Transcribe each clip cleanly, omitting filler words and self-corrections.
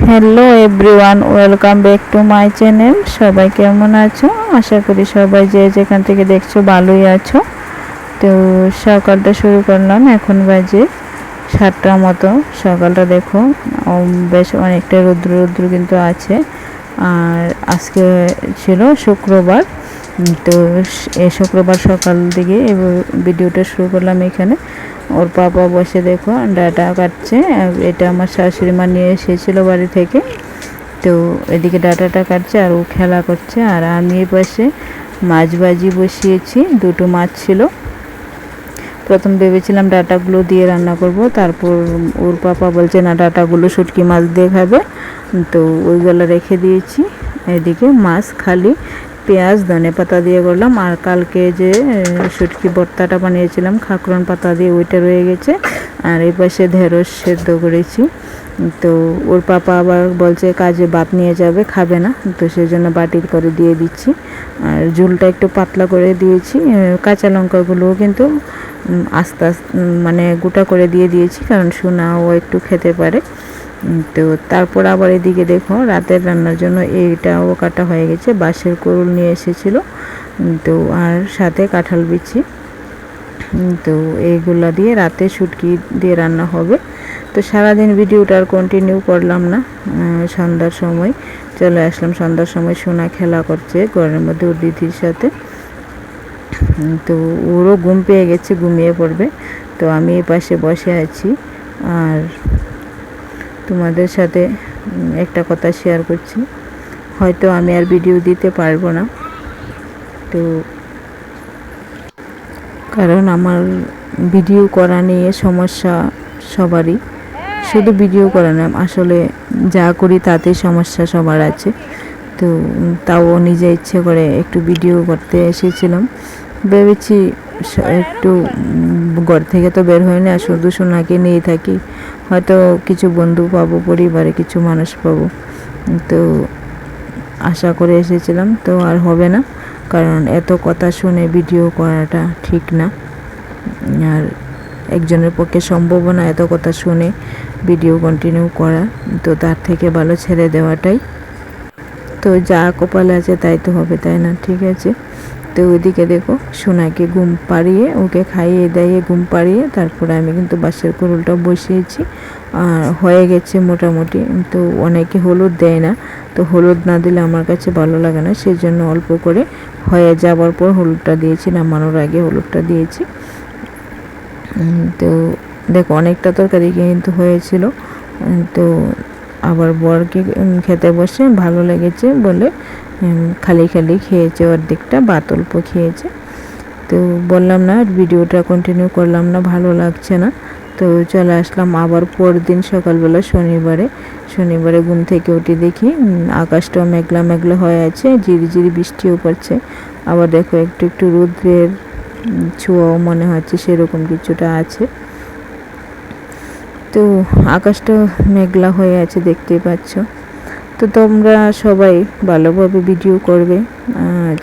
Hello everyone, welcome back to my channel. সবাই কেমন আছো? আশা করি সবাই যে যেখান থেকে দেখছো ভালোই আছো। তো সকালটা শুরু করলাম, এখন বাজে 7টার মতো। সকালটা দেখো, বেশ অনেকটা রৌদ্র রৌদ্র কিন্তু আছে। আর আজকে ছিল শুক্রবার। তো এই শুক্রবার সকাল দিকে ভিডিওটা শুরু করলাম এখানে। ওর পাপা বসে দেখো ডাটা কাটছে। এটা আমার শাশুড়ি মা নিয়ে এসেছিল বাড়ি থেকে। তো এদিকে ডাটাটা কাটছে আর ও খেলা করছে। আর আমি এই পাশে মাছ ভাজি বসিয়েছি, দুটো মাছ ছিল। প্রথম ভেবেছিলাম ডাটাগুলো দিয়ে রান্না করব, তারপর ওর পাপা বলছে না, ডাটাগুলো শুটকি মাছ দিয়ে খাবে, তো ওইগুলো রেখে দিয়েছি। এদিকে মাছ খালি পেঁয়াজ ধনে পাতা দিয়ে করলাম। আর কালকে যে শুটকি ভর্তাটা বানিয়েছিলাম খাকরন পাতা দিয়ে, ওইটা রয়ে গেছে। আর এই পাশে ঢেঁড়স সেদ্ধ করেছি। তো ওর পাপা আবার বলছে কাজে ভাত নিয়ে যাবে, খাবে না, তো সেই জন্য বাটির করে দিয়ে দিচ্ছি। আর ঝোলটা একটু পাতলা করে দিয়েছি। কাঁচা লঙ্কাগুলোও কিন্তু আস্তে আস্তে মানে গোটা করে দিয়ে দিয়েছি, কারণ সোনাও একটু খেতে পারে। তো তারপর আবার এদিকে দেখো রাতের রান্নার জন্য এইটাও কাটা হয়ে গেছে। বাঁশের কুড়ুল নিয়ে এসেছিলো, তো আর সাথে কাঁঠাল বিচি। তো এইগুলা দিয়ে রাতে শুটকি দিয়ে রান্না হবে। তো সারাদিন ভিডিওটা আর কন্টিনিউ করলাম না। সন্ধ্যার সময় চলে আসলাম। সন্ধ্যার সময় সোনা খেলা করছে ঘরের মধ্যে ওর দিদির সাথে। তো ওরও ঘুম পেয়ে গেছে, ঘুমিয়ে পড়বে। তো আমি এই পাশে বসে আছি আর তোমাদের সাথে একটা কথা শেয়ার করছি। হয়তো আমি আর ভিডিও দিতে পারবো না, তো কারণ আমার ভিডিও করা নিয়ে সমস্যা সবারই। শুধু ভিডিও করা না, আসলে যা করি তাতেই সমস্যা সবার আছে। তো তাও নিজে ইচ্ছে করে একটু ভিডিও করতে এসেছিলাম। ভেবেছি একটু ঘর থেকে তো বের হয় না, শুধু সোনাকে নিয়ে থাকি, হয়তো কিছু বন্ধু পাবো, পরিবারে কিছু মানুষ পাবো, তো আশা করে এসেছিলাম। তো আর হবে না, কারণ এত কথা শুনে ভিডিও করাটা ঠিক না। আর একজনের পক্ষে সম্ভব না এত কথা শুনে ভিডিও কন্টিনিউ করা। তো তার থেকে ভালো ছেড়ে দেওয়াটাই। তো যা কপালে আছে তাই তো হবে, তাই না? ঠিক আছে। তো ওইদিকে দেখো সোনাকে ঘুম পাড়িয়ে, ওকে খাইয়ে দাইয়ে ঘুম পাড়িয়ে তারপরে আমি কিন্তু বাঁশের কুড়ুলটা বসিয়েছি। আর হয়ে গেছে মোটামুটি। তো অনেকে হলুদ দেয় না, তো হলুদ না দিলে আমার কাছে ভালো লাগে না, সেই জন্য অল্প করে হয়ে যাবার পর হলুদটা দিয়েছি, নামানোর আগে হলুদটা দিয়েছি। তো দেখো অনেকটা তরকারি কিন্তু হয়েছিল। তো আবার বরকে খেতে বসে ভালো লেগেছে বলে খালি খালি খেয়েছে, অর্ধেকটা ভাত অল্প খেয়েছে। তো বললাম না ভিডিওটা কন্টিনিউ করলাম না, ভালো লাগছে না। তো চলে আসলাম আবার পরদিন সকালবেলা শনিবারে ঘুম থেকে উঠে দেখি আকাশটাও মেঘলা মেঘলা হয়ে আছে, ঝিরিঝিরি বৃষ্টিও পড়ছে। আবার দেখো একটু একটু রৌদ্রের ছোঁয়াও মনে হচ্ছে, সেরকম কিছুটা আছে। তো আকাশটা মেঘলা হয়ে আছে, দেখতেই পাচ্ছ। তো তোমরা সবাই ভালোভাবে ভিডিও করবে,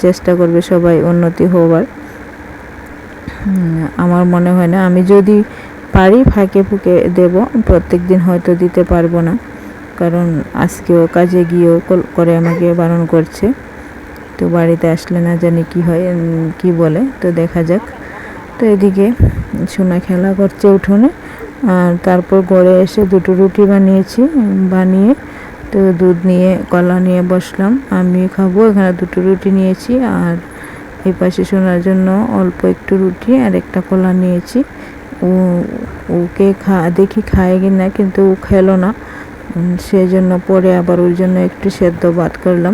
চেষ্টা করবে সবাই উন্নতি হওয়ার। আমার মনে হয় না আমি যদি পারি ফাঁকে ফুঁকে দেব, প্রত্যেক দিন হয়তো দিতে পারবো না, কারণ আজকেও কাজে গিয়েও করে আমাকে বারণ করছে। তো বাড়িতে আসলে না জানি কি হয়, কি বলে, তো দেখা যাক। তো এদিকে সোনা খেলা করছে উঠোনে। আর তারপর ঘরে এসে দুটো রুটি বানিয়ে তো দুধ নিয়ে কলা নিয়ে বসলাম, আমি খাবো। এখানে দুটো রুটি নিয়েছি আর এই পাশে শোনার জন্য অল্প একটু রুটি আর একটা কলা নিয়েছি। ওকে দেখি খায় কি না, কিন্তু ও খেলো না, সেই জন্য পরে আবার ওর জন্য একটু সেদ্ধ ভাত করলাম,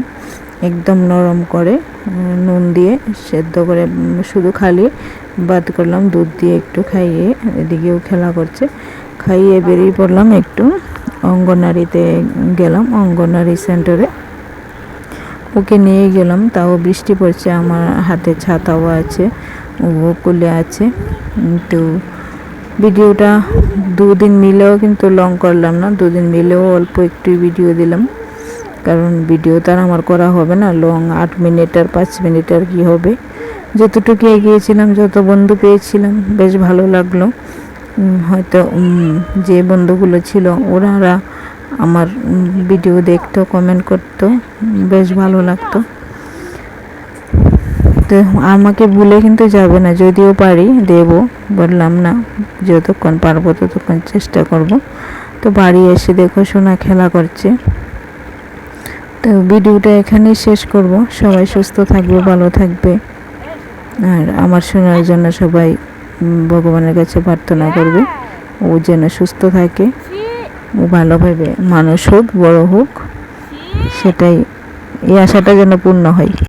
একদম নরম করে নুন দিয়ে সেদ্ধ করে, শুধু খালি ভাত করলাম, দুধ দিয়ে একটু খাইয়ে। এদিকেও খেলা করছে, খাইয়ে বেরিয়ে পড়লাম, একটু অঙ্গনারীতে গেলাম, অঙ্গনারী সেন্টারে ওকে নিয়ে গেলাম। তাও বৃষ্টি পড়ছে, আমার হাতে ছাতাও আছে, ও কোলে আছে। তো ভিডিওটা দুদিন মিলেও কিন্তু লং করলাম না, দুদিন মিলেও অল্প একটু ভিডিও দিলাম, কারণ ভিডিও তার আমার করা হবে না লং 8 মিনিট আর 5 মিনিট আর কি হবে। যতটুকু এগিয়েছিলাম, যত বন্ধু পেয়েছিলাম, বেশ ভালো লাগলো। হয়তো যে বন্ধুগুলো ছিল ওরা আমার ভিডিও দেখতো, কমেন্ট করতো, বেশ ভালো লাগতো। তো আমাকে ভুলে কিন্তু যাবে না, যদিও পারি দেব, বললাম না, যতক্ষণ পারবো ততক্ষণ চেষ্টা করব। তো বাড়ি এসে দেখো সোনা খেলা করছে। তো ভিডিওটা এখানেই শেষ করব। সবাই সুস্থ থাকবে, ভালো থাকবে, আর আমার সোনার জন্য সবাই ভগবানের কাছে প্রার্থনা করবে ও যেন সুস্থ থাকে, ও ভালোভাবে মানুষ হোক, বড় হোক, সেটাই, এই আশাটা যেন পূর্ণ হয়।